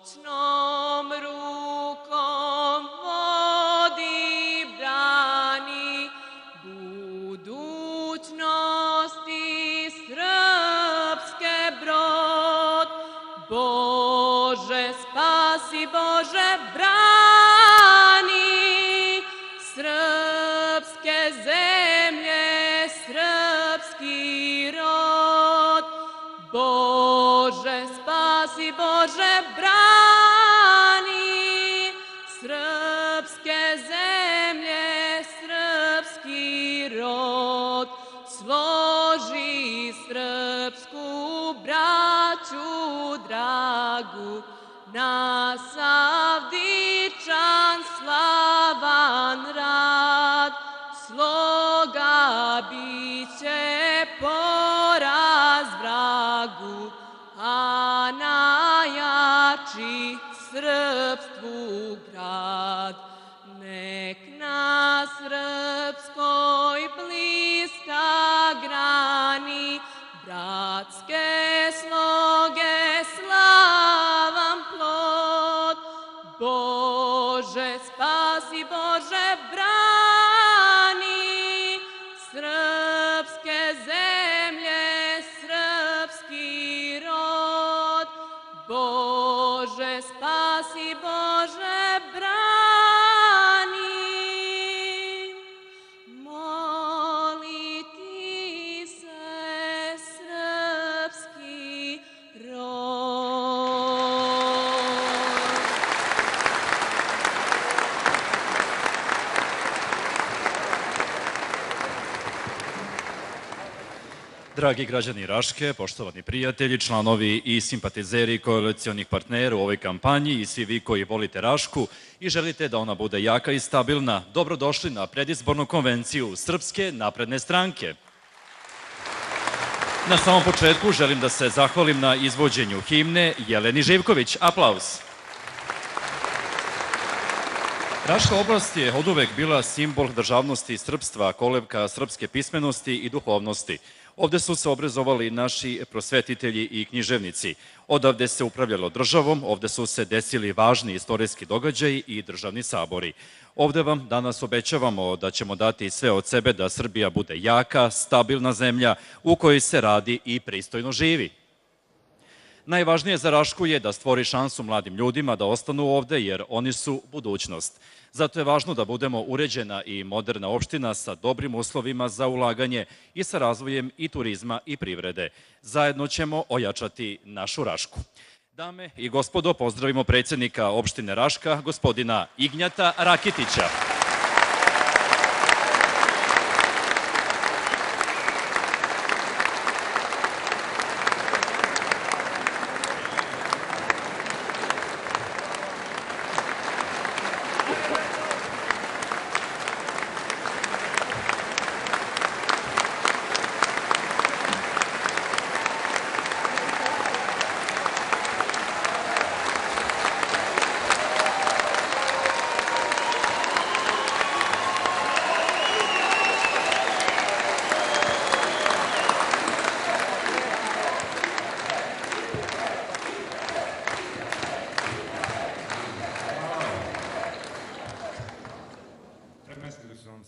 Moćnom rukom vodi, brani budućnosti srpske brod. Bože spasi, Bože brani srpske zemlje, srpski rod. Bože spasi, Bože brani srpske zemlje, srpski rod. Složi srpsku braću dragu na sav dičan slavan rad. Sloga biće poraz vragu, a najjači srpstvu grad. Nek na srpskoj bliska grani bratske sloge slavan plod. Bože spasi, Bože brani srpske zemlje, srpski rod. Bože spasi, Bože brani, moliti se srpski rod. Dragi građani Raške, poštovani prijatelji, članovi i simpatizeri koalicionih partnera u ovoj kampanji i svi vi koji volite Rašku i želite da ona bude jaka i stabilna, dobrodošli na predizbornu konvenciju Srpske napredne stranke. Na samom početku želim da se zahvalim na izvođenju himne Jeleni Živković. Aplauz! Raška oblast je oduvek bila simbol državnosti i srpstva, kolevka srpske pismenosti i duhovnosti. Ovde su se obrazovali naši prosvetitelji i književnici. Odavde se upravljalo državom, ovde su se desili važni istorijski događaji i državni sabori. Ovde vam danas obećavamo da ćemo dati sve od sebe da Srbija bude jaka, stabilna zemlja u kojoj se radi i pristojno živi. Najvažnije za Rašku je da stvori šansu mladim ljudima da ostanu ovde, jer oni su budućnost. Zato je važno da budemo uređena i moderna opština sa dobrim uslovima za ulaganje i sa razvojem i turizma i privrede. Zajedno ćemo ojačati našu Rašku. Dame i gospodo, pozdravimo predsjednika opštine Raška, gospodina Ignjata Rakitića.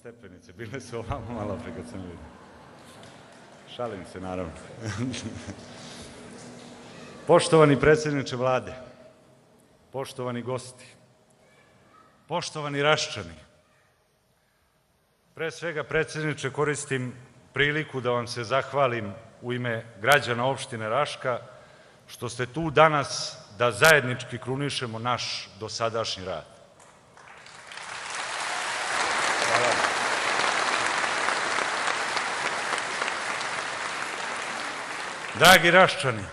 Stepenice, bile su ovamo malo pre kad sam vidio. Šalim se, naravno. Poštovani predsjedniče Vlade, poštovani gosti, poštovani Raščani, pre svega, predsjedniče, koristim priliku da vam se zahvalim u ime građana opštine Raška što ste tu danas da zajednički krunišemo naš dosadašnji rad. Dragi Raščani,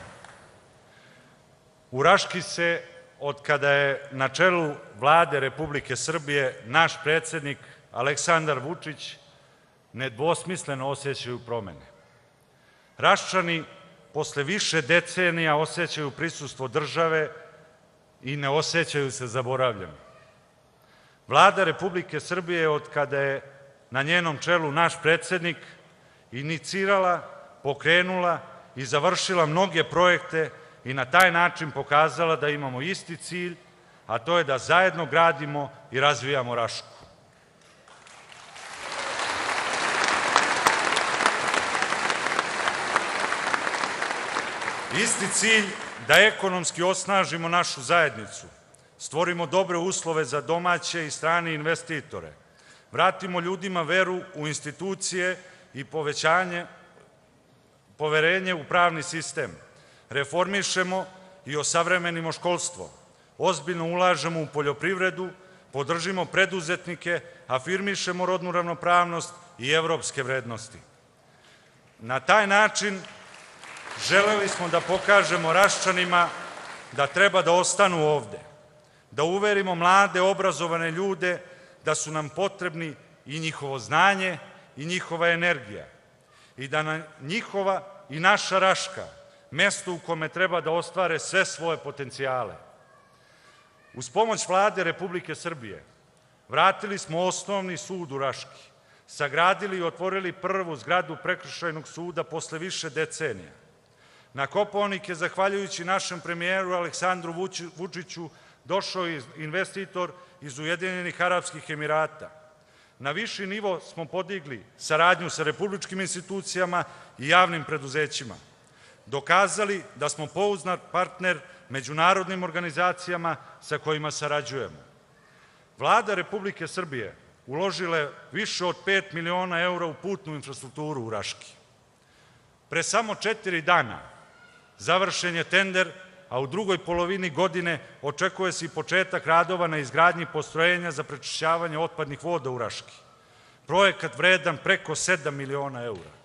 u Raški se, od kada je na čelu Vlade Republike Srbije naš predsjednik Aleksandar Vučić, nedvosmisleno osjećaju promene. Raščani posle više decenija osjećaju prisustvo države i ne osjećaju se zaboravljeni. Vlada Republike Srbije, od kada je na njenom čelu naš predsjednik, inicirala, pokrenula i završila mnoge projekte i na taj način pokazala da imamo isti cilj, a to je da zajedno gradimo i razvijamo Rašku. Isti cilj da ekonomski osnažimo našu zajednicu, stvorimo dobre uslove za domaće i strane investitore, vratimo ljudima veru u institucije i poverenje u pravni sistem, reformišemo i osavremenimo školstvo, ozbiljno ulažemo u poljoprivredu, podržimo preduzetnike, afirmišemo rodnu ravnopravnost i evropske vrednosti. Na taj način želeli smo da pokažemo Raščanima da treba da ostanu ovde, da uverimo mlade, obrazovane ljude da su nam potrebni i njihovo znanje i njihova energija i da nam njihova i naša Raška mesto u kome treba da ostvare sve svoje potencijale. Uz pomoć Vlade Republike Srbije vratili smo osnovni sud u Raški, sagradili i otvorili prvu zgradu prekršajnog suda posle više decenija. Na Kopaonik je, zahvaljujući našem premijeru Aleksandru Vučiću, došao investitor iz Ujedinjenih Arapskih Emirata. Na viši nivo smo podigli saradnju sa republičkim institucijama i javnim preduzećima. Dokazali da smo pouzdan partner međunarodnim organizacijama sa kojima sarađujemo. Vlada Republike Srbije uložila je više od 5 miliona eura u putnu infrastrukturu u Raški. Pre samo 4 dana završen je tender, a u drugoj polovini godine očekuje se i početak radova na izgradnji postrojenja za prečišćavanje otpadnih voda u Raški. Projekat vredan preko 7 miliona eura.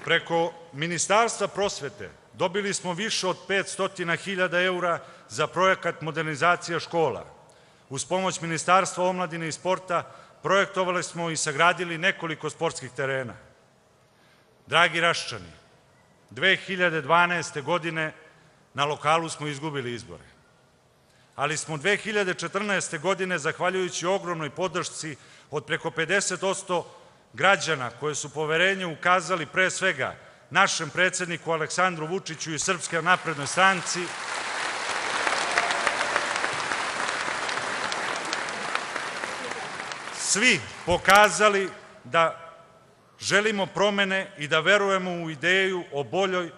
Preko Ministarstva prosvete dobili smo više od 500.000 eura za projekat modernizacije škola. Uz pomoć Ministarstva omladine i sporta projektovali smo i sagradili nekoliko sportskih terena. Dragi Raščani, 2012. godine na lokalu smo izgubili izbore, ali smo 2014. godine, zahvaljujući ogromnoj podršci od preko 50% građana koje su poverenje ukazali pre svega našem predsedniku Aleksandru Vučiću i Srpskoj naprednoj stranci, svi pokazali da želimo promene i da verujemo u ideju o boljoj,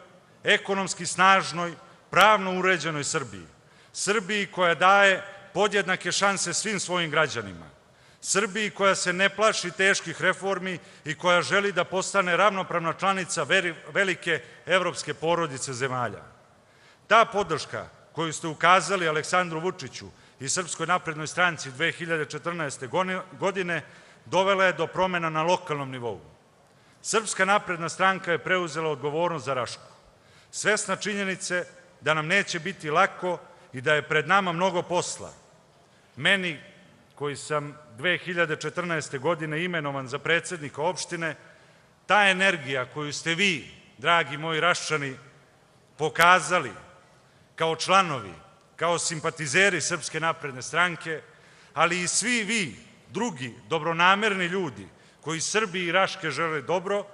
ekonomski snažnoj, pravno uređenoj Srbiji. Srbiji koja daje podjednake šanse svim svojim građanima. Srbiji koja se ne plaši teških reformi i koja želi da postane ravnopravna članica velike evropske porodice zemalja. Ta podrška koju ste ukazali Aleksandru Vučiću i Srpskoj naprednoj stranci 2014. godine dovela je do promena na lokalnom nivou. Srpska napredna stranka je preuzela odgovornost za Rašku, svesna činjenice da nam neće biti lako i da je pred nama mnogo posla. Meni, koji sam 2014. godine imenovan za predsednika opštine, ta energija koju ste vi, dragi moji Raščani, pokazali kao članovi, kao simpatizeri Srpske napredne stranke, ali i svi vi, drugi dobronamerni ljudi koji Srbiji i Raške žele dobro,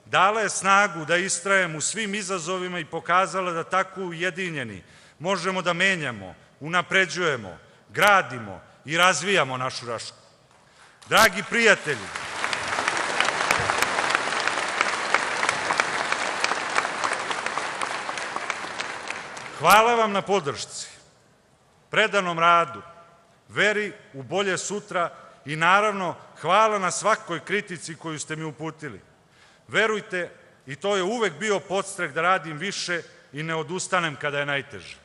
dala je snagu da istrajem u svim izazovima i pokazala da tako ujedinjeni možemo da menjamo, unapređujemo, gradimo i razvijamo našu Rašku. Dragi prijatelji, hvala vam na podršci, predanom radu, veri u bolje sutra i naravno hvala na svakoj kritici koju ste mi uputili. Verujte, i to je uvek bio podstrek da radim više i ne odustanem kada je najteže.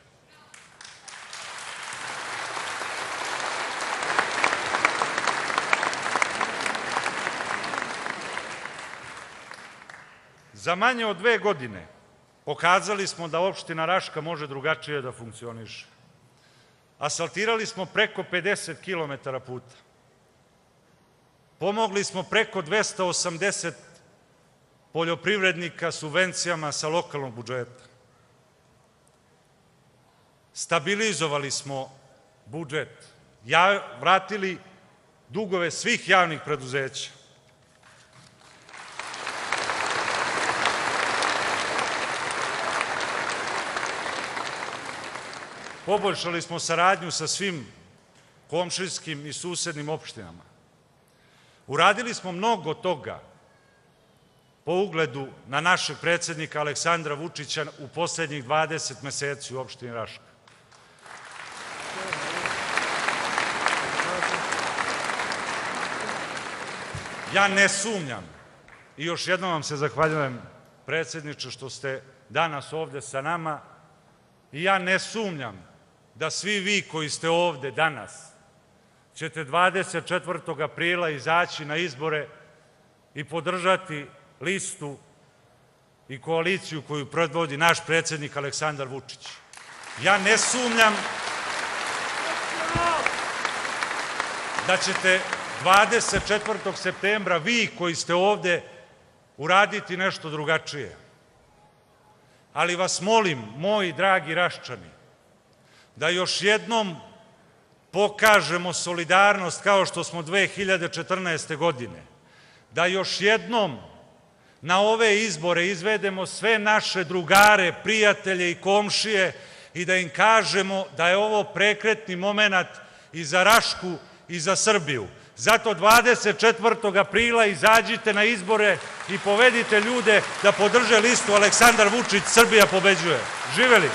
Za manje od 2 godine pokazali smo da opština Raška može drugačije da funkcioniše. Asfaltirali smo preko 50 kilometara puta. Pomogli smo preko 280 poljoprivrednika subvencijama sa lokalnog budžeta. Stabilizovali smo budžet, vratili dugove svih javnih preduzeća. Poboljšali smo saradnju sa svim komšijskim i susednim opštinama. Uradili smo mnogo toga po ugledu na našeg predsjednika Aleksandra Vučića u poslednjih 20 meseci u opštini Raška. Ja ne sumnjam, i još jednom vam se zahvaljujem, predsjedniče, što ste danas ovde sa nama, i ja ne sumnjam da svi vi koji ste ovde danas ćete 24. aprila izaći na izbore i podržati listu i koaliciju koju predvodi naš predsjednik Aleksandar Vučić. Ja ne sumnjam da ćete 24. septembra vi koji ste ovde uraditi nešto drugačije. Ali vas molim, moji dragi Raščani, da još jednom pokažemo solidarnost kao što smo 2014. godine, da još jednom na ove izbore izvedemo sve naše drugare, prijatelje i komšije i da im kažemo da je ovo prekretni moment i za Rašku i za Srbiju. Zato 24. aprila izađite na izbore i povedite ljude da podrže listu Aleksandar Vučić, Srbija pobeđuje. Živeli!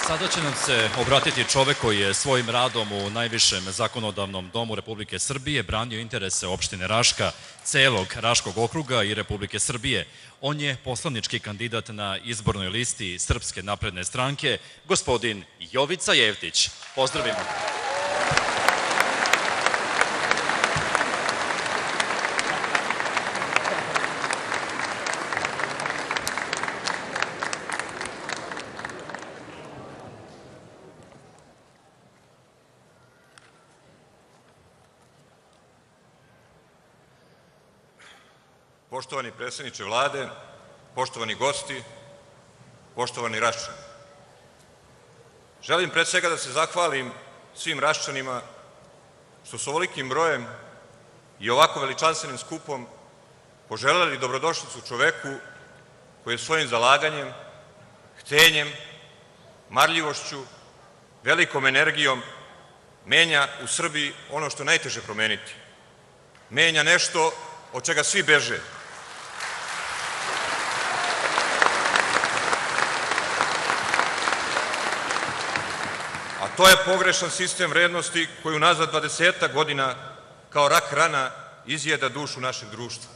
Sada će nam se obratiti čovek koji je svojim radom u najvišem zakonodavnom domu Republike Srbije branio interese opštine Raška, celog Raškog okruga i Republike Srbije. On je poslanički kandidat na izbornoj listi Srpske napredne stranke, gospodin Jovica Jevtić. Pozdravimo. Poštovani predsjedniče Vlade, poštovani gosti, poštovani Raščani. Želim pre svega da se zahvalim svim Raščanima što su ovolikim brojem i ovako veličanstvenim skupom poželeli dobrodošlicu čoveku koji je svojim zalaganjem, htenjem, marljivošću, velikom energijom menja u Srbiji ono što je najteže promeniti. Menja nešto od čega svi beže. A to je pogrešan sistem vrednosti koji unazad 20 godina kao rak rana izjeda dušu našeg društva.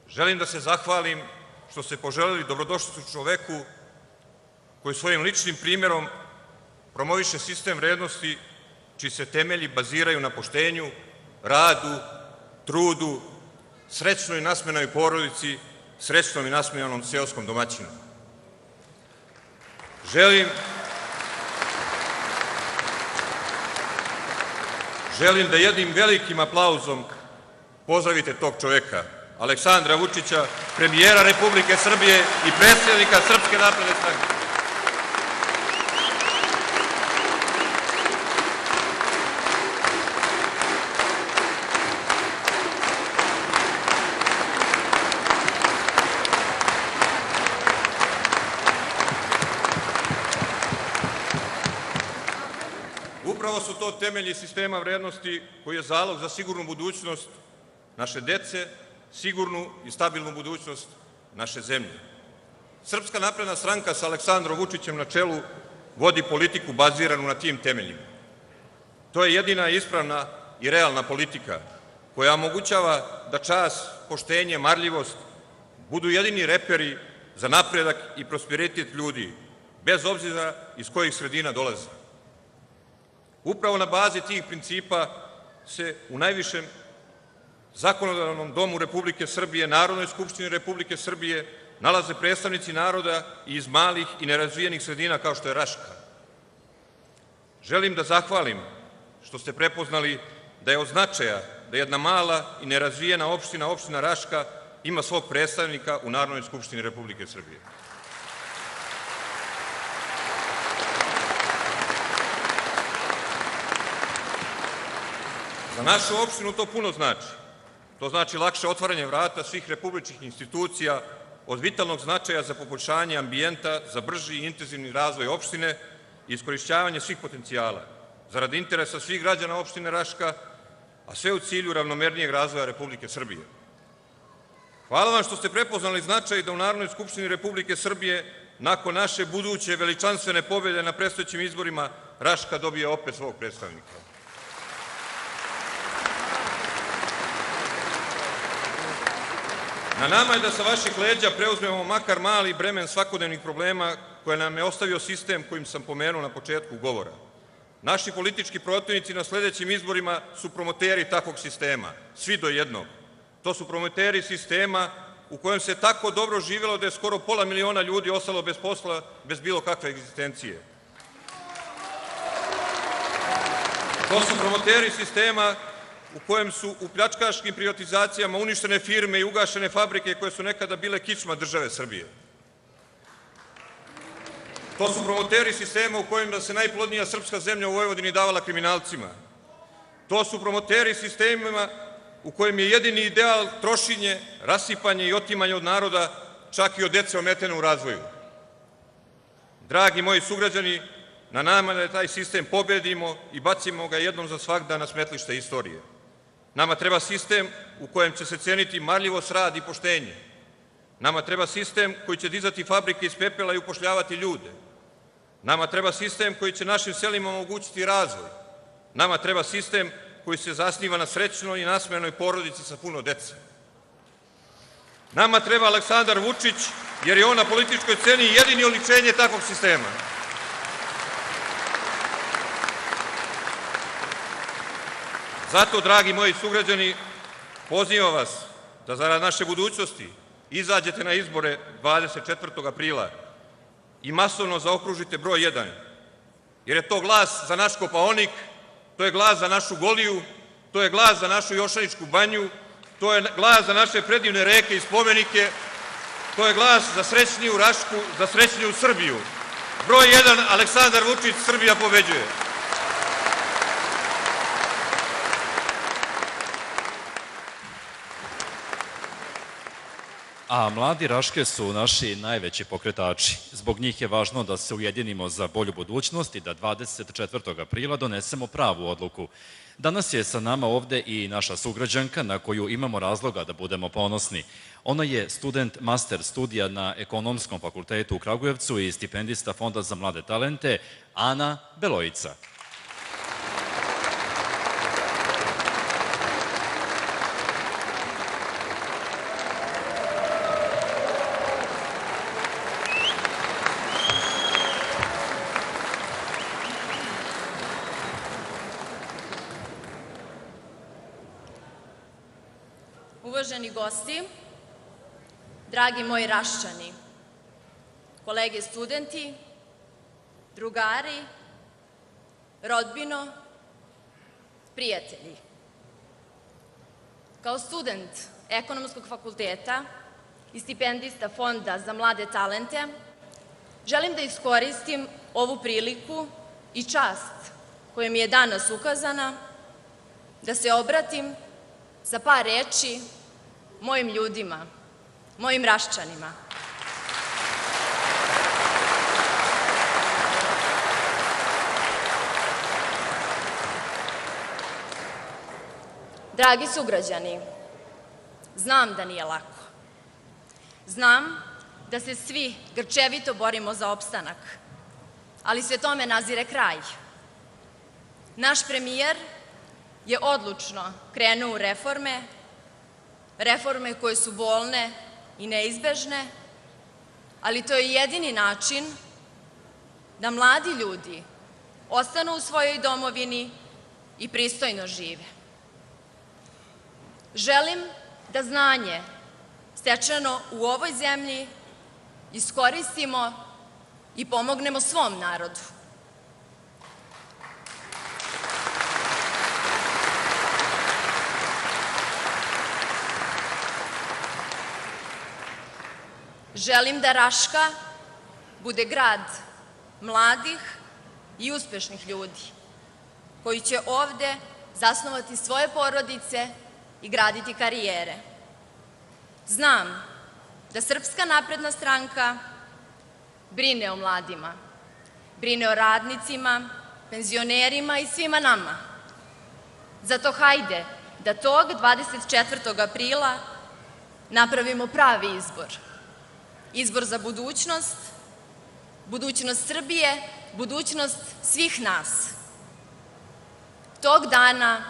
Želim da se zahvalim što ste poželeli dobrodošlicu čoveku koji svojim ličnim primjerom promoviše sistem vrednosti čiji se temelji baziraju na poštenju, radu, trudu, srećnoj i nasmejanoj porodici, srećnom i nasmejanom seoskom domaćinu. Želim da jednim velikim aplauzom pozdravite tog čoveka, Aleksandra Vučića, premijera Republike Srbije i predsjednika Srpske napredne stranke. Upravo su to temelji sistema vrednosti koji je zalog za sigurnu budućnost naše dece, sigurnu i stabilnu budućnost naše zemlje. Srpska napredna stranka sa Aleksandrom Vučićem na čelu vodi politiku baziranu na tim temeljima. To je jedina ispravna i realna politika koja omogućava da čast, poštenje, marljivost budu jedini reperi za napredak i prosperitet ljudi, bez obzira iz kojih sredina dolaze. Upravo na bazi tih principa se u najvišem zakonodavnom domu Republike Srbije, Narodnoj skupštini Republike Srbije, nalaze predstavnici naroda i iz malih i nerazvijenih sredina kao što je Raška. Želim da zahvalim što ste prepoznali da je od značaja da jedna mala i nerazvijena opština, opština Raška, ima svog predstavnika u Narodnoj skupštini Republike Srbije. Za našu opštinu to puno znači. To znači lakše otvaranje vrata svih republičkih institucija od vitalnog značaja za poboljšanje ambijenta, za brži i intenzivni razvoj opštine i iskorišćavanje svih potencijala, zarad interesa svih građana opštine Raška, a sve u cilju ravnomernijeg razvoja Republike Srbije. Hvala vam što ste prepoznali značaj da u Narodnoj skupštini Republike Srbije nakon naše buduće veličanstvene pobjede na predstojećim izborima Raška dobije opet svog predstavnika. Na nama je da sa vaših leđa preuzmemo makar mali bremen svakodnevnih problema koje nam je ostavio sistem kojim sam pomenuo na početku govora. Naši politički protivnici na sledećim izborima su promoteri takvog sistema, svi do jednog. To su promoteri sistema u kojem se tako dobro živjelo da je skoro pola miliona ljudi ostalo bez posla, bez bilo kakve egzistencije. To su promoteri sistema u kojem su u pljačkaškim privatizacijama uništene firme i ugašene fabrike koje su nekada bile kičma države Srbije. To su promoteri sistema u kojem se najplodnija srpska zemlja u Vojvodini davala kriminalcima. To su promoteri sistemima u kojem je jedini ideal trošenje, rasipanje i otimanje od naroda, čak i od dece ometene u razvoju. Dragi moji sugrađani, na nama da taj sistem pobedimo i bacimo ga jednom za svagda na smetlište istorije. Nama treba sistem u kojem će se ceniti marljivost, rad i poštenje. Nama treba sistem koji će dizati fabrike iz pepela i upošljavati ljude. Nama treba sistem koji će našim selima omogućiti razvoj. Nama treba sistem koji se zasniva na srećnoj i nasmejanoj porodici sa puno dece. Nama treba Aleksandar Vučić, jer je on na političkoj sceni jedini oličenje takvog sistema. Zato, dragi moji sugrađani, pozivam vas da zarad naše budućnosti izađete na izbore 24. aprila i masovno zaokružite broj 1, jer je to glas za naš Kopaonik, to je glas za našu Goliju, to je glas za našu Jošaničku banju, to je glas za naše predivne reke i spomenike, to je glas za srećniju Rašku, za srećniju Srbiju. Broj 1, Aleksandar Vučić, Srbija pobeđuje. A mladi Raške su naši najveći pokretači. Zbog njih je važno da se ujedinimo za bolju budućnost i da 24. aprila donesemo pravu odluku. Danas je sa nama ovde i naša sugrađanka na koju imamo razloga da budemo ponosni. Ona je student master studija na Ekonomskom fakultetu u Kragujevcu i stipendista Fonda za mlade talente Ana Belojica. Uvaženi gosti, dragi moji Raščani, kolege studenti, drugari, rodbino, prijatelji. Kao student Ekonomskog fakulteta i stipendista Fonda za mlade talente, želim da iskoristim ovu priliku i čast koja mi je danas ukazana, da se obratim sa par reči mojim ljudima, mojim Raščanima. Dragi sugrađani, znam da nije lako. Znam da se svi grčevito borimo za opstanak, ali sve tome nazire kraj. Naš premijer je odlučno krenuo u reforme, reforme koje su bolne i neizbežne, ali to je jedini način da mladi ljudi ostanu u svojoj domovini i pristojno žive. Želim da znanje stečeno u ovoj zemlji iskoristimo i pomognemo svom narodu. Želim da Raška bude grad mladih i uspešnih ljudi koji će ovde zasnovati svoje porodice i graditi karijere. Znam da Srpska napredna stranka brine o mladima, brine o radnicima, penzionerima i svima nama. Zato hajde da tog 24. aprila napravimo pravi izbor. Izbor za budućnost, budućnost Srbije, budućnost svih nas. Tog dana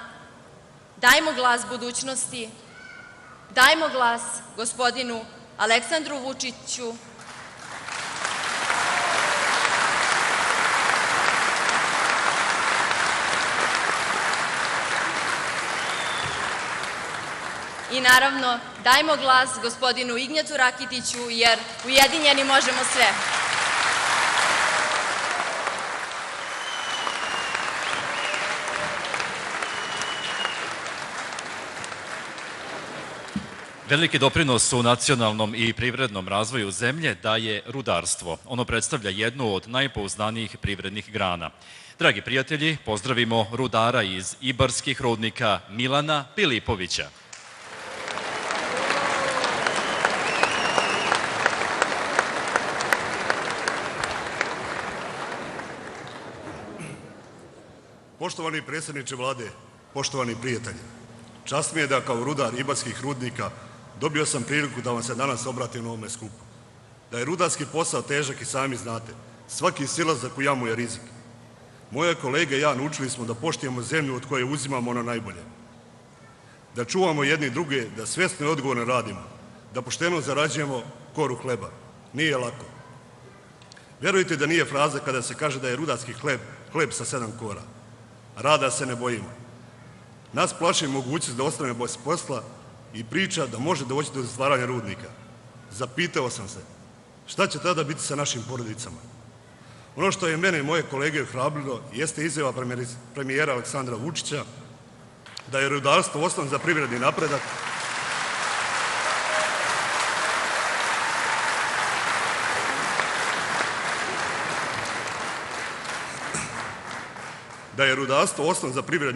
dajmo glas budućnosti, dajmo glas gospodinu Aleksandru Vučiću, i naravno dajmo glas gospodinu Ignjatu Rakitiću, jer ujedinjeni možemo sve. Veliki doprinos u nacionalnom i privrednom razvoju zemlje daje rudarstvo. Ono predstavlja jednu od najpouzdanijih privrednih grana. Dragi prijatelji, pozdravimo rudara iz Ibarskih rudnika Milana Pilipovića. Poštovani predsjedniče Vlade, poštovani prijatelji, čast mi je da kao rudar Ibarskih rudnika dobio sam priliku da vam se danas obratim na ovome skupu. Da je rudarski posao težak i sami znate, svaki silazak u jamu je rizik. Moje kolege i ja naučili smo da poštujemo zemlju od koje uzimamo ono najbolje. Da čuvamo jedni druge, da svjesno i odgovorno radimo, da pošteno zarađujemo koru hleba. Nije lako. Vjerujte da nije fraza kada se kaže da je rudarski hleb sa 7 kora. Rada se ne bojimo. Nas plaši mogućnost da ostane bez posla i priča da može doći do zatvaranja rudnika. Zapitao sam se, šta će tada biti sa našim porodicama? Ono što je mene i moje kolege ohrabrilo jeste izjava premijera Aleksandra Vučića da je rudarstvo osnov za privredni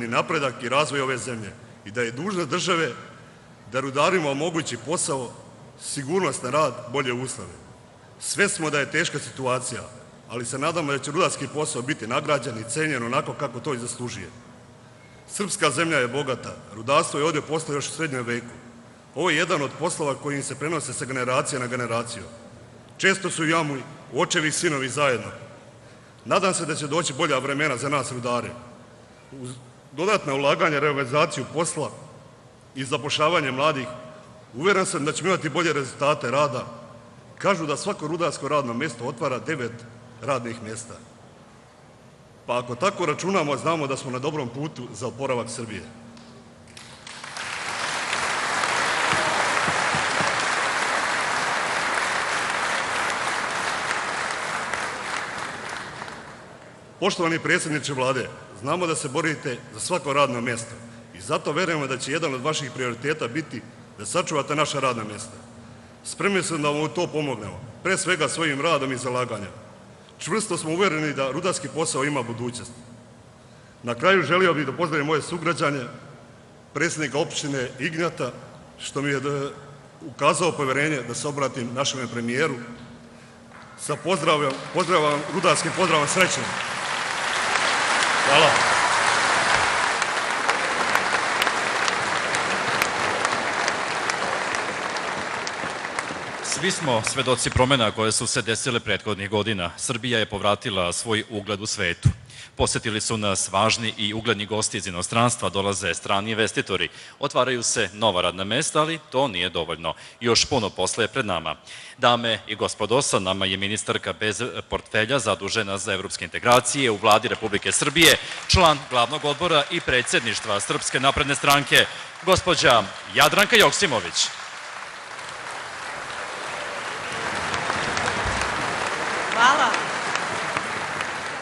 napredak, i razvoj ove zemlje i da je dužnost države da rudarima omogući posao, sigurnost na rad, bolje uslove. Sve smo da je teška situacija, ali se nadamo da će rudarski posao biti nagrađen i cenjen onako kako to i zaslužuje. Srpska zemlja je bogata, rudarstvo je ovdje postalo još u srednjem veku. Ovo je jedan od poslova kojim se prenose sa generacije na generaciju. Često su u jamu očevi i sinovi zajedno. Nadam se da će doći bolja vremena za nas rudare. Uz dodatna ulaganja, reorganizaciju posla i zapošljavanje mladih, uvjeren sam da ćemo imati bolje rezultate rada. Kažu da svako rudarsko radno mjesto otvara 9 radnih mjesta. Pa ako tako računamo, znamo da smo na dobrom putu za oporavak Srbije. Poštovani predsjedniče Vlade, znamo da se borite za svako radno mjesto i zato verujemo da će jedan od vaših prioriteta biti da sačuvate naša radna mjesta. Spremni smo da vam u to pomognemo, pre svega svojim radom i zalaganjem. Čvrsto smo uvjereni da rudarski posao ima budućnost. Na kraju želio bih da pozdravim moje sugrađane, predsjednika općine Ignjata, što mi je ukazao povjerenje da se obratim našem premijeru sa pozdravom, rudarskim pozdravom srećnim. Hvala. Svi smo svedoci promjena koje su se desile prethodnih godina. Srbija je povratila svoj ugled u svetu. Posetili su nas važni i ugledni gosti iz inostranstva, dolaze strani investitori, otvaraju se nova radna mesta, ali to nije dovoljno. Još puno posla je pred nama. Dame i gospodo, sa nama je ministarka bez portfelja zadužena za evropske integracije u Vladi Republike Srbije, član glavnog odbora i predsjedništva Srpske napredne stranke, gospođa Jadranka Joksimović. Hvala.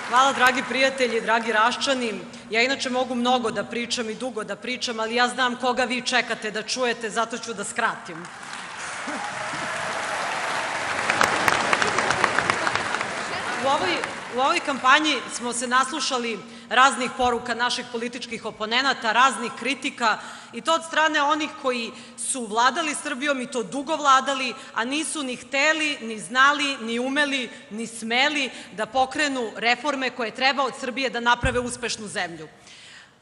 Hvala, dragi prijatelji, dragi Raščani. Ja inače mogu mnogo da pričam i dugo da pričam, ali ja znam koga vi čekate da čujete, zato ću da skratim. U ovoj kampanji smo se naslušali raznih poruka naših političkih oponenata, raznih kritika i to od strane onih koji su vladali Srbijom i to dugo vladali, a nisu ni hteli, ni znali, ni umeli, ni smeli da pokrenu reforme koje treba od Srbije da naprave uspešnu zemlju.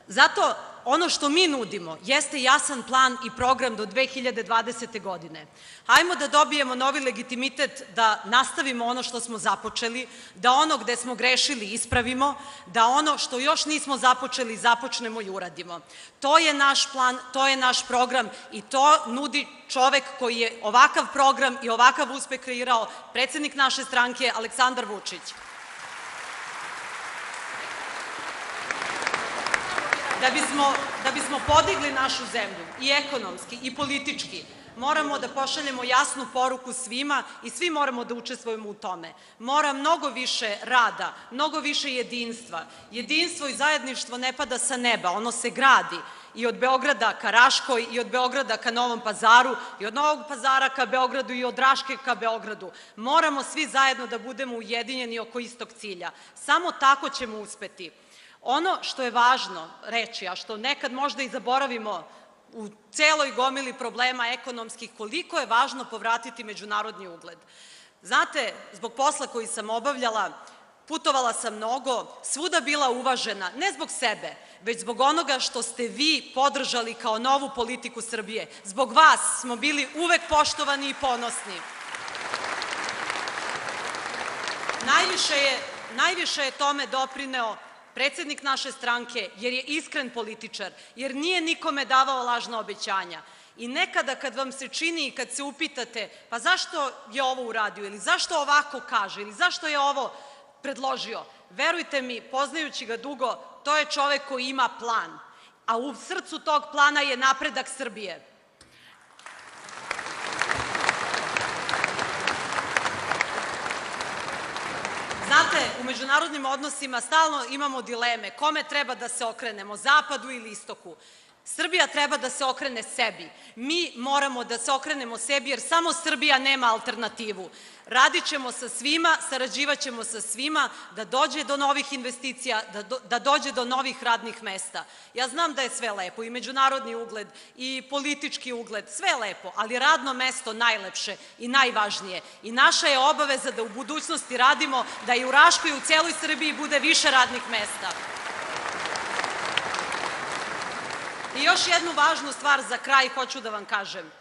Zato ono što mi nudimo jeste jasan plan i program do 2020. godine. Hajmo da dobijemo novi legitimitet da nastavimo ono što smo započeli, da ono gde smo grešili ispravimo, da ono što još nismo započeli započnemo i uradimo. To je naš plan, to je naš program i to nudi čovek koji je ovakav program i ovakav uspeh kreirao, predsednik naše stranke Aleksandar Vučić. Da bismo podigli našu zemlju i ekonomski i politički, moramo da pošaljemo jasnu poruku svima i svi moramo da učestvujemo u tome. Mora mnogo više rada, mnogo više jedinstva. Jedinstvo i zajedništvo ne pada sa neba, ono se gradi i od Beograda ka Raškoj i od Beograda ka Novom Pazaru i od Novog Pazara ka Beogradu i od Raške ka Beogradu. Moramo svi zajedno da budemo ujedinjeni oko istog cilja. Samo tako ćemo uspeti. Ono što je važno reći, a što nekad možda i zaboravimo u celoj gomili problema ekonomskih, koliko je važno povratiti međunarodni ugled. Znate, zbog posla koji sam obavljala, putovala sam mnogo, svuda bila uvažena, ne zbog sebe, već zbog onoga što ste vi podržali kao novu politiku Srbije. Zbog vas smo bili uvek poštovani i ponosni. Najviše je tome doprineo predsednik naše stranke, jer je iskren političar, jer nije nikome davao lažna obećanja. I nekada kad vam se čini i kad se upitate pa zašto je ovo uradio ili zašto ovako kaže ili zašto je ovo predložio, verujte mi, poznajući ga dugo, to je čovek koji ima plan, a u srcu tog plana je napredak Srbije. Znate, u međunarodnim odnosima stalno imamo dileme kome treba da se okrenemo, zapadu ili istoku. Srbija treba da se okrene sebi. Mi moramo da se okrenemo sebi jer samo Srbija nema alternativu. Radit ćemo sa svima, sarađivat ćemo sa svima da dođe do novih investicija, da dođe do novih radnih mesta. Ja znam da je sve lepo, i međunarodni ugled, i politički ugled, sve lepo, ali radno mesto najlepše i najvažnije. I naša je obaveza da u budućnosti radimo da i u Raškoj i u celoj Srbiji bude više radnih mesta. I još jednu važnu stvar za kraj hoću da vam kažem.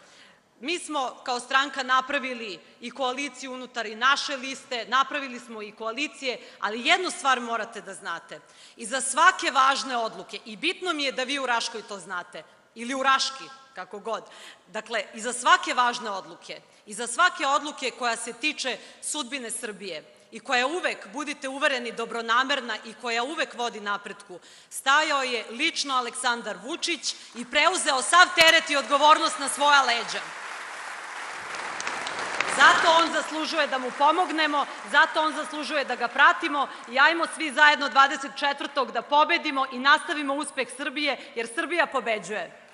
Mi smo kao stranka napravili i koaliciju unutar i naše liste, napravili smo i koalicije, ali jednu stvar morate da znate. Iza svake važne odluke, i bitno mi je da vi u Raškoj to znate, ili u Raški, kako god, dakle, iza svake važne odluke, iza svake odluke koja se tiče sudbine Srbije, i koja je uvek, budite uvereni, dobronamerna i koja uvek vodi napretku, stajao je lično Aleksandar Vučić i preuzeo sav teret i odgovornost na svoja leđa. Zato on zaslužuje da mu pomognemo, zato on zaslužuje da ga pratimo i ajmo svi zajedno 24. da pobedimo i nastavimo uspeh Srbije, jer Srbija pobeđuje.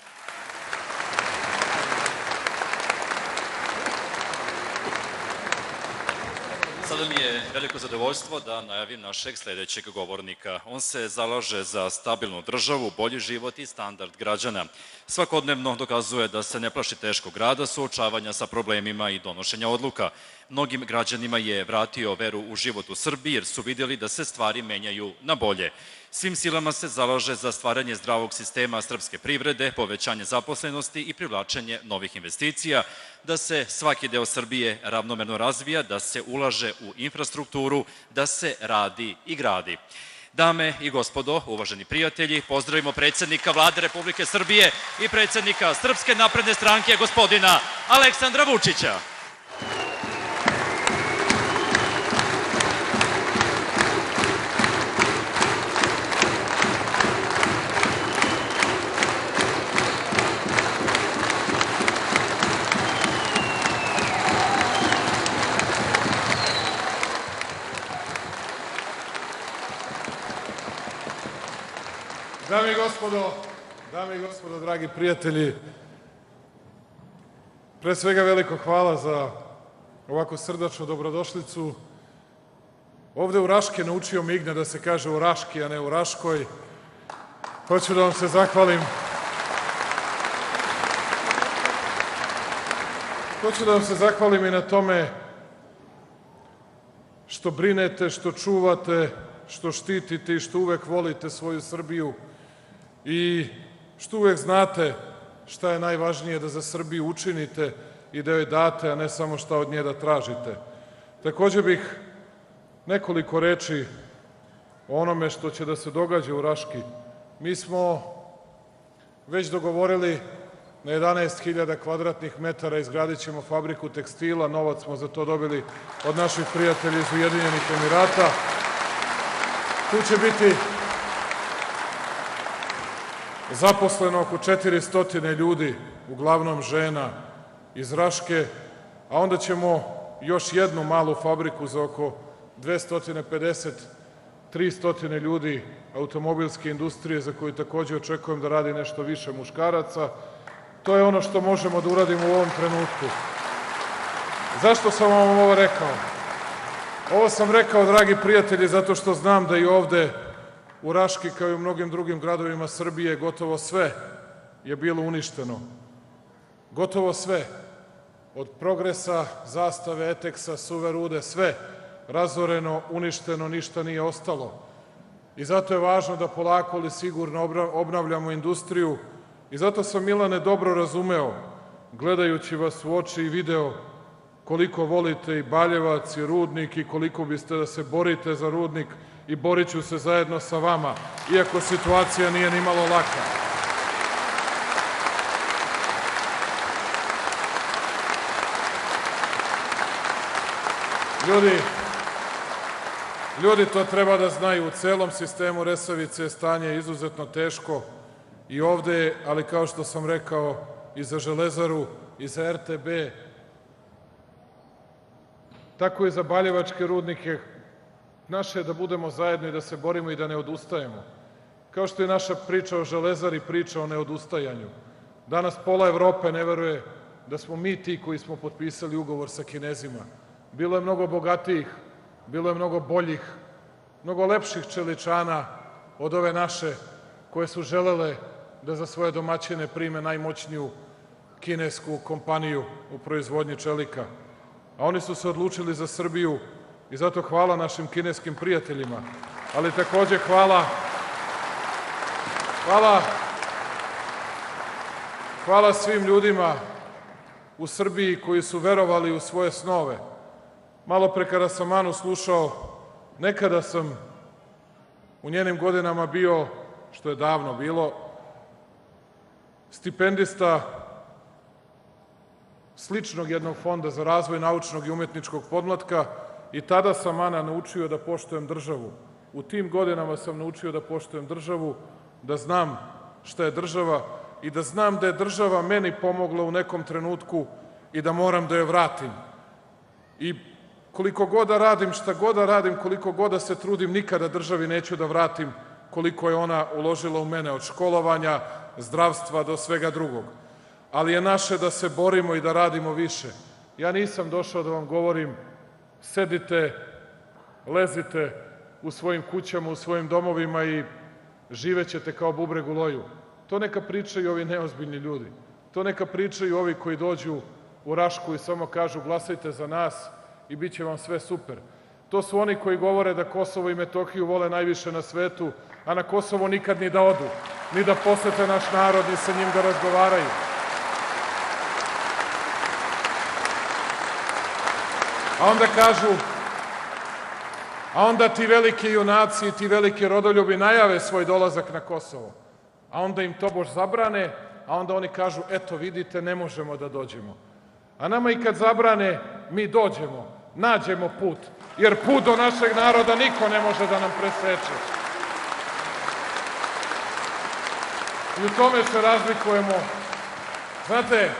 Sada mi je veliko zadovoljstvo da najavim našeg sledećeg govornika. On se zalaže za stabilnu državu, bolji život i standard građana. Svakodnevno dokazuje da se ne plaši teškog rada, suočavanja sa problemima i donošenja odluka. Mnogim građanima je vratio veru u život u Srbiji jer su vidjeli da se stvari menjaju na bolje. Svim silama se zalaže za stvaranje zdravog sistema srpske privrede, povećanje zaposlenosti i privlačenje novih investicija, da se svaki deo Srbije ravnomerno razvija, da se ulaže u infrastrukturu, da se radi i gradi. Dame i gospodo, uvaženi prijatelji, pozdravimo predsednika Vlade Republike Srbije i predsednika Srpske napredne stranke, gospodina Aleksandra Vučića. Dame i gospodo, dragi prijatelji, pre svega veliko hvala za ovako srdačnu dobrodošlicu Ovde u Raške naučio Migne da se kaže u Raški, a ne u Raškoj. Hoću da vam se zahvalim. Hoću da vam se zahvalim i na tome što brinete, što čuvate, što štitite i što uvek volite svoju Srbiju i što uvek znate šta je najvažnije da za Srbiju učinite i da joj date, a ne samo šta od nje da tražite. Takođe bih nekoliko reči o onome što će da se događa u Raški. Mi smo već dogovorili na 11.000 kvadratnih metara izgradit ćemo fabriku tekstila, novac smo za to dobili od naših prijatelja iz Ujedinjenih Emirata. Tu će biti zaposleno oko 400 ljudi, uglavnom žena iz Raške, a onda ćemo još jednu malu fabriku za oko 250-300 ljudi automobilske industrije, za koju takođe očekujem da radi nešto više muškaraca. To je ono što možemo da uradimo u ovom trenutku. Zašto sam vam ovo rekao? Ovo sam rekao, dragi prijatelji, zato što znam da i ovde u Raški, kao i u mnogim drugim gradovima Srbije, gotovo sve je bilo uništeno. Gotovo sve. Od Progresa, Zastave, Eteksa, Suve Rude, sve razoreno, uništeno, ništa nije ostalo. I zato je važno da polako ali sigurno obnavljamo industriju. I zato sam, Milane, dobro razumeo, gledajući vas u oči i video koliko volite i Baljevac i Rudnik i koliko biste da se borite za Rudnik i borit ću se zajedno sa vama, iako situacija nije ni malo laka. Ljudi to treba da znaju, u celom sistemu Resavice je stanje izuzetno teško i ovde, ali kao što sam rekao, i za Železaru, i za RTB, tako i za baljevačke rudnike. Naše je da budemo zajedno i da se borimo i da ne odustajemo. Kao što je naša priča o Železari priča o neodustajanju. Danas pola Evrope ne veruje da smo mi ti koji smo potpisali ugovor sa Kinezima. Bilo je mnogo bogatijih, bilo je mnogo boljih, mnogo lepših čeličana od ove naše koje su želele da za svoje domaćine prime najmoćniju kinesku kompaniju u proizvodnji čelika. A oni su se odlučili za Srbiju i zato hvala našim kineskim prijateljima, ali takođe hvala svim ljudima u Srbiji koji su verovali u svoje snove. Malo pre kada sam Anu slušao, nekada sam u njenim godinama bio, što je davno bilo, stipendista sličnog jednog fonda za razvoj naučnog i umetničkog podmlatka i tada sam, Ana, naučio da poštujem državu. U tim godinama sam naučio da poštujem državu, da znam šta je država i da znam da je država meni pomogla u nekom trenutku i da moram da je vratim. I koliko god da radim, šta god da radim, koliko god da se trudim, nikada državi neću da vratim koliko je ona uložila u mene, od školovanja, zdravstva do svega drugog. Ali je naše da se borimo i da radimo više. Ja nisam došao da vam govorim sedite, lezite u svojim kućama, u svojim domovima i živećete kao bubreg u loju. To neka pričaju ovi neozbiljni ljudi. To neka pričaju ovi koji dođu u Rašku i samo kažu glasajte za nas i bit će vam sve super. To su oni koji govore da Kosovo i Metohiju vole najviše na svetu, a na Kosovo nikad ni da odu, ni da posete naš narod, ni sa njim da razgovaraju. A onda kažu, a onda ti veliki junaci i ti veliki rodoljubi najave svoj dolazak na Kosovo. A onda im tobož zabrane, a onda oni kažu, eto vidite, ne možemo da dođemo. A nama i kad zabrane, mi dođemo, nađemo put, jer put do našeg naroda niko ne može da nam preseče. I u tome se razlikujemo. Znate,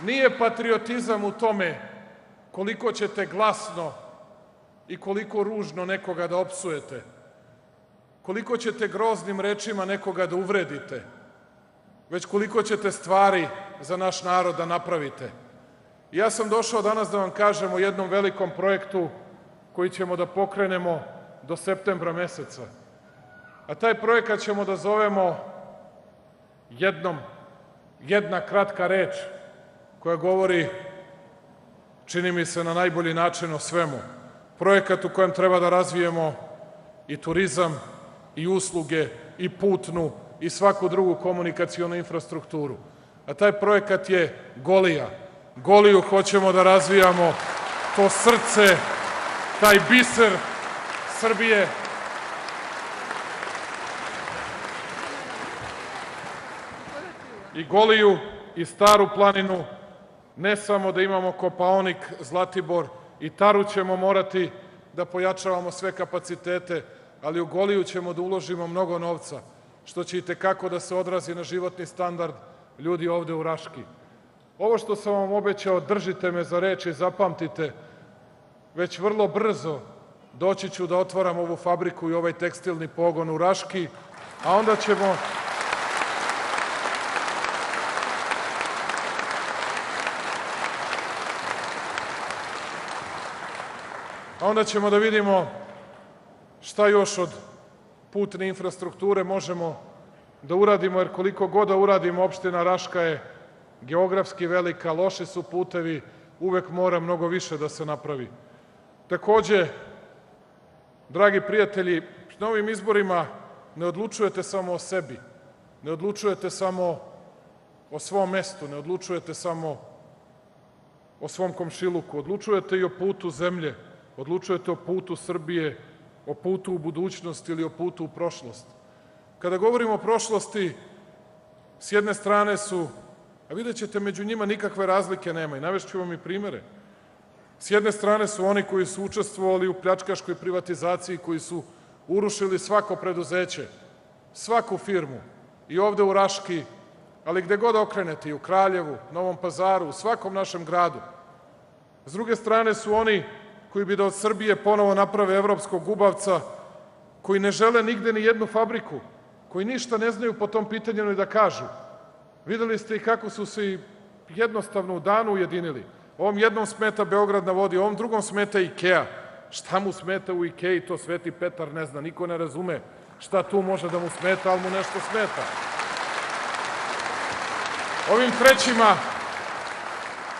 nije patriotizam u tome koliko ćete glasno i koliko ružno nekoga da opsujete, koliko ćete groznim rečima nekoga da uvredite, već koliko ćete stvari za naš narod da napravite. Ja sam došao danas da vam kažem o jednom velikom projektu koji ćemo da pokrenemo do septembra meseca. A taj projekat ćemo da zovemo jedna kratka reč koja govori, čini mi se, na najbolji način o svemu. Projekat u kojem treba da razvijemo i turizam, i usluge, i putnu, i svaku drugu komunikacionu infrastrukturu. A taj projekat je Golija. Goliju hoćemo da razvijamo, to srce, taj biser Srbije. I Goliju i Staru planinu, ne samo da imamo Kopaonik, Zlatibor, i Taru ćemo morati da pojačavamo sve kapacitete, ali u Goliju ćemo da uložimo mnogo novca, što će itekako da se odrazi na životni standard ljudi ovde u Raški. Ovo što sam vam obećao, držite me za reč i zapamtite, već vrlo brzo doći ću da otvaram ovu fabriku i ovaj tekstilni pogon u Raški, a onda ćemo da vidimo šta još od putne infrastrukture možemo da uradimo, jer koliko god da uradimo, opština Raška je geografski velika, loši su putevi, uvek mora mnogo više da se napravi. Takođe, dragi prijatelji, na ovim izborima ne odlučujete samo o sebi, ne odlučujete samo o svom mestu, ne odlučujete samo o svom komšiluku, odlučujete i o putu zemlje, odlučujete o putu Srbije, o putu u budućnost ili o putu u prošlost. Kada govorimo o prošlosti, s jedne strane su, a vidjet ćete među njima nikakve razlike nema i navešću vam i primere. S jedne strane su oni koji su učestvovali u pljačkaškoj privatizaciji, koji su urušili svako preduzeće, svaku firmu, i ovde u Raški, ali gde god okrenete, i u Kraljevu, Novom Pazaru, u svakom našem gradu. S druge strane su oni koji bi da od Srbije ponovo naprave evropskog gubavca, koji ne žele nigde ni jednu fabriku, koji ništa ne znaju po tom pitanju ni da kažu. Videli ste i kako su se i jednostavno u danu ujedinili. Ovom jednom smeta Beograd na vodi, ovom drugom smeta Ikea. Šta mu smeta u Ikei, to Sveti Petar ne zna, niko ne razume šta tu može da mu smeta, ali mu nešto smeta. Ovim trećima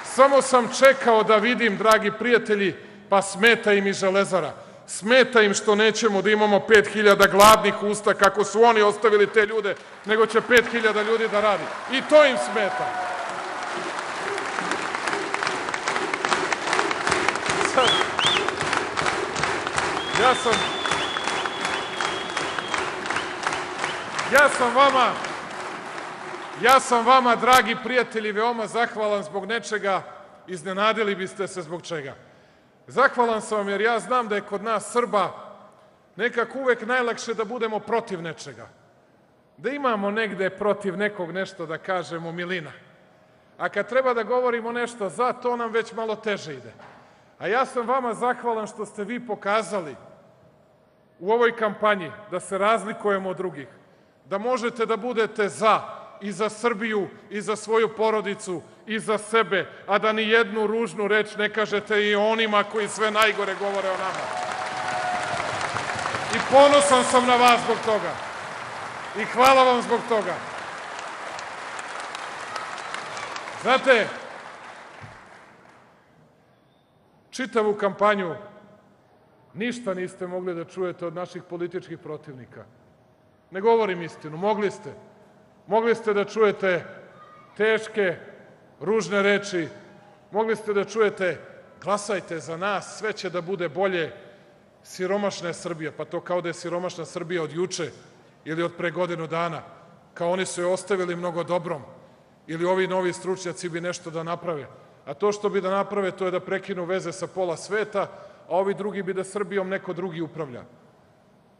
samo sam čekao da vidim, dragi prijatelji, pa smeta im i Železara. Smeta im što nećemo da imamo 5.000 gladnih usta kako su oni ostavili te ljude, nego će 5.000 ljudi da radi. I to im smeta. Ja sam vama, dragi prijatelji, veoma zahvalan zbog nečega, iznenadili biste se zbog čega. Zahvalan sam vam jer ja znam da je kod nas Srba nekako uvek najlakše da budemo protiv nečega. Da imamo negde protiv nekog nešto da kažemo milina. A kad treba da govorimo nešto za, to nam već malo teže ide. A ja sam vama zahvalan što ste vi pokazali u ovoj kampanji da se razlikujemo od drugih. Da možete da budete za i za Srbiju i za svoju porodicu i za sebe, a da ni jednu ružnu reč ne kažete i onima koji sve najgore govore o nama. I ponosan sam na vas zbog toga. I hvala vam zbog toga. Znate, čitavu kampanju ništa niste mogli da čujete od naših političkih protivnika. Ne govorim istinu, mogli ste. Mogli ste da čujete teške, ružne reči, mogli ste da čujete glasajte za nas, sve će da bude bolje, siromašna je Srbija, pa to kao da je siromašna Srbija od juče ili od pre godinu dana, kao oni su je ostavili mnogo dobrom, ili ovi novi stručnjaci bi nešto da naprave. A to što bi da naprave, to je da prekinu veze sa pola sveta, a ovi drugi bi da Srbijom neko drugi upravlja.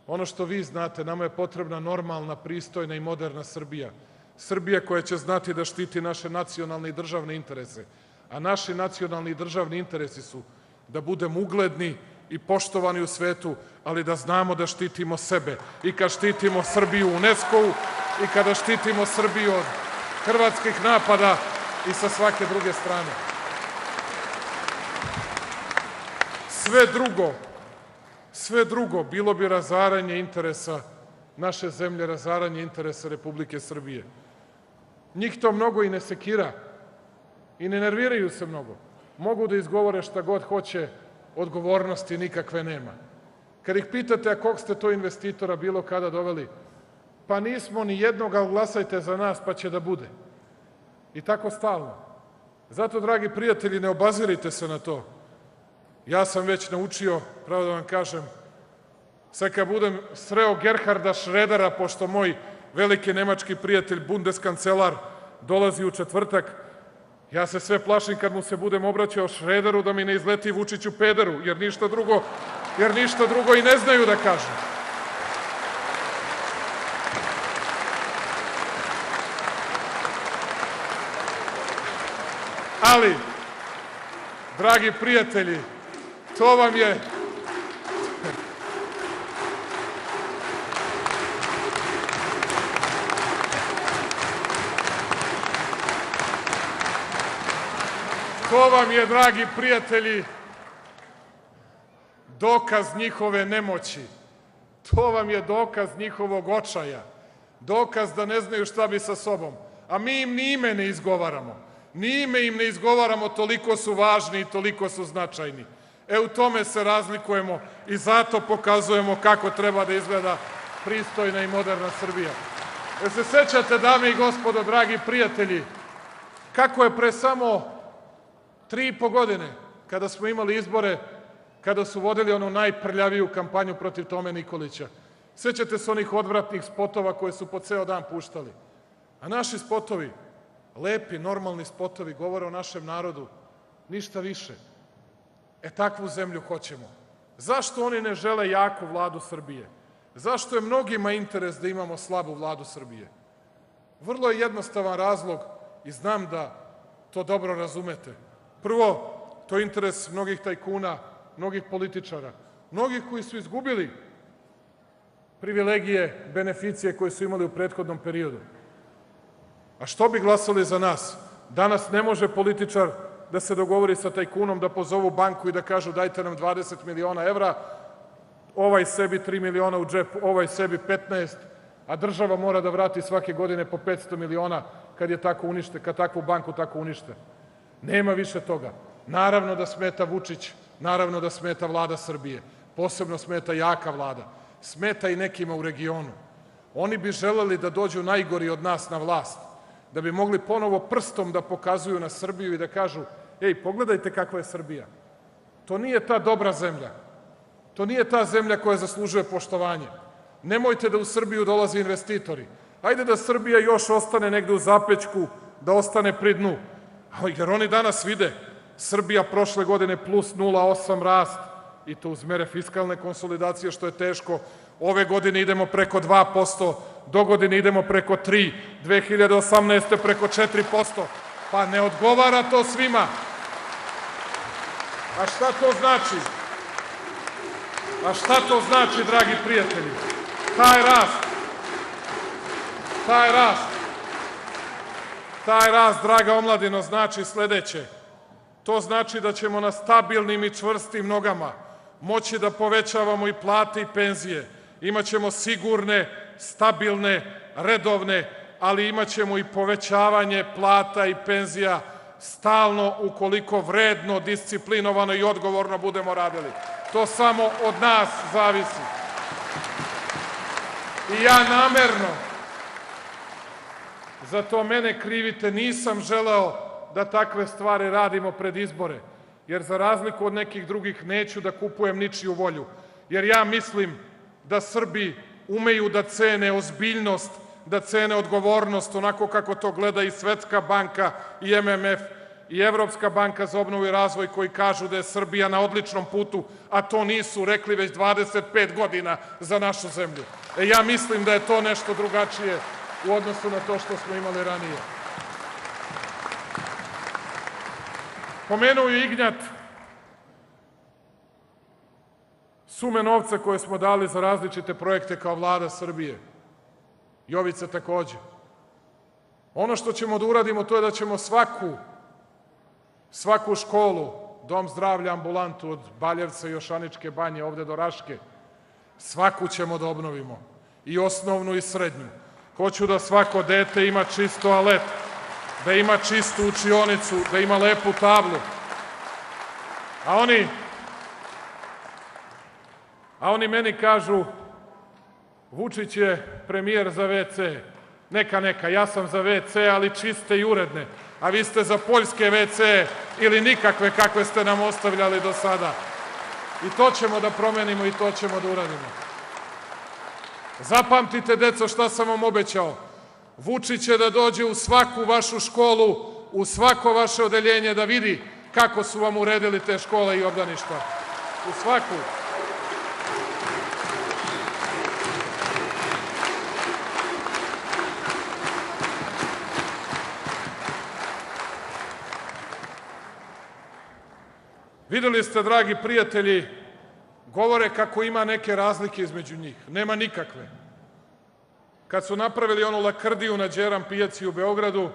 Ono što vi znate, nama je potrebna normalna, pristojna i moderna Srbija. Srbija koja će znati da štiti naše nacionalne i državne interese. A naši nacionalni i državni interesi su da budemo ugledni i poštovani u svetu, ali da znamo da štitimo sebe. I kad štitimo Srbiju u UNESCO-u i kada štitimo Srbiju od hrvatskih napada i sa svake druge strane. Sve drugo Sve drugo bilo bi razaranje interesa naše zemlje, razaranje interesa Republike Srbije. Njih to mnogo i ne sekira i ne nerviraju se mnogo. Mogu da izgovore šta god hoće, odgovornosti nikakve nema. Kad ih pitate, a kog ste to investitora bilo kada doveli, pa nismo ni jednog, ali glasajte za nas pa će da bude. I tako stalno. Zato, dragi prijatelji, ne obazirite se na to. Ja sam već naučio, pravo da vam kažem, sad kad budem sreo Gerharda Šredera, pošto moj veliki nemački prijatelj, bundeskancelar, dolazi u četvrtak, ja se sve plašim kad mu se budem obraćao Šrederu da mi ne izleti Vučiću pederu, jer ništa drugo i ne znaju da kažu. Ali, dragi prijatelji, to vam je... To vam je, dragi prijatelji, dokaz njihove nemoći. To vam je dokaz njihovog očaja. Dokaz da ne znaju šta bi sa sobom. A mi im ni ime ne izgovaramo. Ni ime im ne izgovaramo, toliko su važni i toliko su značajni. U tome se razlikujemo i zato pokazujemo kako treba da izgleda pristojna i moderna Srbija. Se sećate, dame i gospodo, dragi prijatelji, kako je pre samo 3,5 godine, kada smo imali izbore, kada su vodili onu najprljaviju kampanju protiv Tome Nikolića. Sećate se onih odvratnih spotova koje su po ceo dan puštali. A naši spotovi, lepi, normalni spotovi, govore o našem narodu, ništa više. Takvu zemlju hoćemo. Zašto oni ne žele jaku vladu Srbije? Zašto je mnogima interes da imamo slabu vladu Srbije? Vrlo je jednostavan razlog i znam da to dobro razumete. Prvo, to je interes mnogih tajkuna, mnogih političara, mnogih koji su izgubili privilegije, beneficije koje su imali u prethodnom periodu. A što bi glasali za nas? Danas ne može političar da se dogovori sa tajkunom, da pozovu banku i da kažu dajte nam 20 miliona evra, ovaj sebi 3 miliona u džep, ovaj sebi 15, a država mora da vrati svake godine po 500 miliona kad takvu banku tako unište. Nema više toga. Naravno da smeta Vučić, naravno da smeta vlada Srbije, posebno smeta jaka vlada, smeta i nekima u regionu. Oni bi želeli da dođu najgori od nas na vlast, da bi mogli ponovo prstom da pokazuju na Srbiju i da kažu pogledajte kakva je Srbija. To nije ta dobra zemlja. To nije ta zemlja koja zaslužuje poštovanje. Nemojte da u Srbiju dolaze investitori. Hajde da Srbija još ostane negde u zapećku, da ostane pri dnu. Jer oni danas vide Srbija prošle godine plus 0,8 rast i to uz mere fiskalne konsolidacije, što je teško. Ove godine idemo preko 2%, do godine idemo preko 3%, 2018. preko 4%. Pa ne odgovara to svima. A šta to znači? A šta to znači, dragi prijatelji? Taj rast, draga omladino, znači sledeće. To znači da ćemo na stabilnim i čvrstim nogama moći da povećavamo i plate i penzije. Imaćemo sigurne, stabilne, redovne, ali imaćemo i povećavanje plata i penzija stalno ukoliko vredno, disciplinovano i odgovorno budemo radili. To samo od nas zavisi. I ja namerno, zato mene krivite, nisam želeo da takve stvari radimo pred izbore, jer za razliku od nekih drugih neću da kupujem ničiju volju, jer ja mislim da Srbi umeju da cene ozbiljnost, da cene odgovornost onako kako to gleda i Svetska banka i MMF i Evropska banka za obnovu i razvoj, koji kažu da je Srbija na odličnom putu, a to nisu rekli već 25 godina za našu zemlju. Ja mislim da je to nešto drugačije u odnosu na to što smo imali ranije. Pomenuo je Ignjat sume novca koje smo dali za različite projekte kao vlada Srbije. Jovica takođe. Ono što ćemo da uradimo, to je da ćemo svaku školu, dom zdravlja, ambulantu od Baljevca i Jošaničke banje ovde do Raške. Svaku ćemo da obnovimo, i osnovnu i srednju. Hoću da svako dete ima čist toalet, da ima čistu učionicu, da ima lepu tablu. A oni meni kažu, Vučić je premijer za WC. Neka, ja sam za WC, ali čiste i uredne. A vi ste za poljske WC ili nikakve kakve ste nam ostavljali do sada. I to ćemo da promenimo i to ćemo da uradimo. Zapamtite, deco, šta sam vam obećao. Vučić će da dođe u svaku vašu školu, u svako vaše odeljenje da vidi kako su vam uredili te škole i obdaništa. U svaku. Videli ste, dragi prijatelji, govore kako ima neke razlike između njih. Nema nikakve. Kad su napravili onu lakrdiju na Đeram pijaci u Beogradu,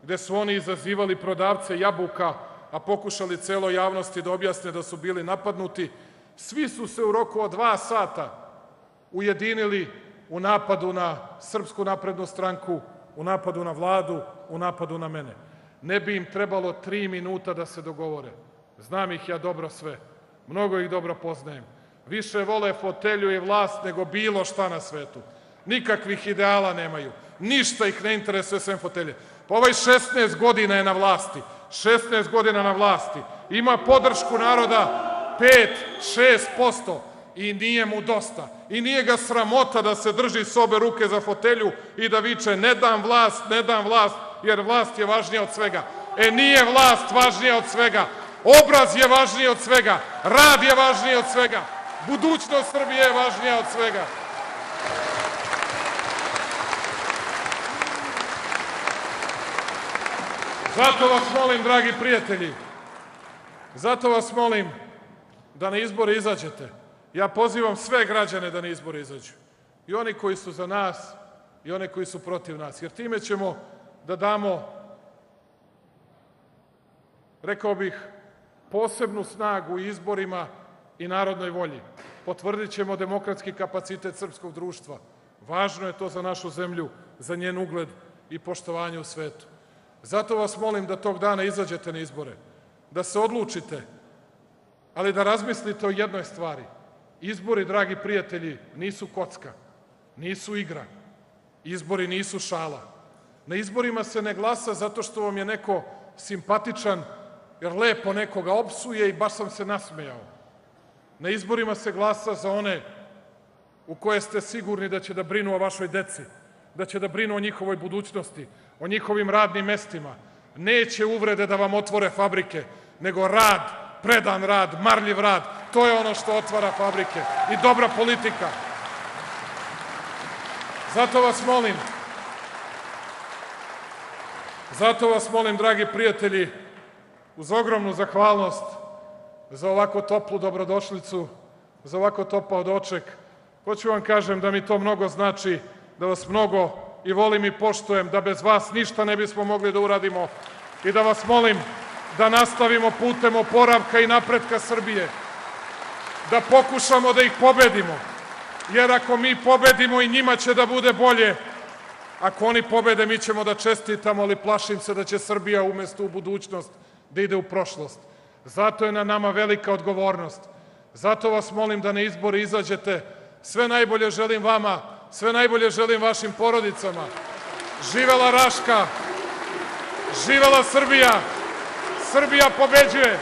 gde su oni izazivali prodavce jabuka, a pokušali celoj javnosti da objasne da su bili napadnuti, svi su se u roku od 2 sata ujedinili u napadu na Srpsku naprednu stranku, u napadu na Vladu, u napadu na mene. Ne bi im trebalo 3 minuta da se dogovore. Znam ih ja dobro sve. Mnogo ih dobro poznajem. Više vole fotelju i vlast nego bilo šta na svetu. Nikakvih ideala nemaju. Ništa ih ne interesuje sem fotelje. Pa ovaj 16 godina je na vlasti. 16 godina na vlasti. Ima podršku naroda 5-6% i nije mu dosta. I nije ga sramota da se drži s obe ruke za fotelju i da viče ne dam vlast, jer vlast je važnija od svega. Nije vlast važnija od svega. Obraz je važniji od svega. Rad je važniji od svega. Budućnost Srbije je važnija od svega. Zato vas molim, dragi prijatelji, zato vas molim da na izbore izađete. Ja pozivam sve građane da na izbore izađu. I oni koji su za nas i oni koji su protiv nas. Jer time ćemo da damo, rekao bih, posebnu snagu izborima i narodnoj volji. Potvrdit ćemo demokratski kapacitet srpskog društva. Važno je to za našu zemlju, za njen ugled i poštovanje u svetu. Zato vas molim da tog dana izađete na izbore, da se odlučite, ali da razmislite o jednoj stvari. Izbori, dragi prijatelji, nisu kocka, nisu igra. Izbori nisu šala. Na izborima se ne glasa zato što vam je neko simpatičan, jer lepo nekoga opsuje i baš sam se nasmejao. Na izborima se glasa za one u koje ste sigurni da će da brinu o vašoj deci, da će da brinu o njihovoj budućnosti, o njihovim radnim mestima. Neće uvrede da vam otvore fabrike, nego rad, predan rad, marljiv rad. To je ono što otvara fabrike i dobra politika. Zato vas molim, dragi prijatelji, uz ogromnu zahvalnost za ovako toplu dobrodošlicu, za ovako topao doček, hoću vam kažem da mi to mnogo znači, da vas mnogo i volim i poštujem, da bez vas ništa ne bismo mogli da uradimo i da vas molim da nastavimo putem oporavka i napretka Srbije, da pokušamo da ih pobedimo, jer ako mi pobedimo i njima će da bude bolje, ako oni pobede mi ćemo da čestitamo, ali plašim se da će Srbija umesto u budućnost da ide u prošlost. Zato je na nama velika odgovornost. Zato vas molim da na izbore izađete. Sve najbolje želim vama, sve najbolje želim vašim porodicama. Živela Raška, živela Srbija, Srbija pobeđuje.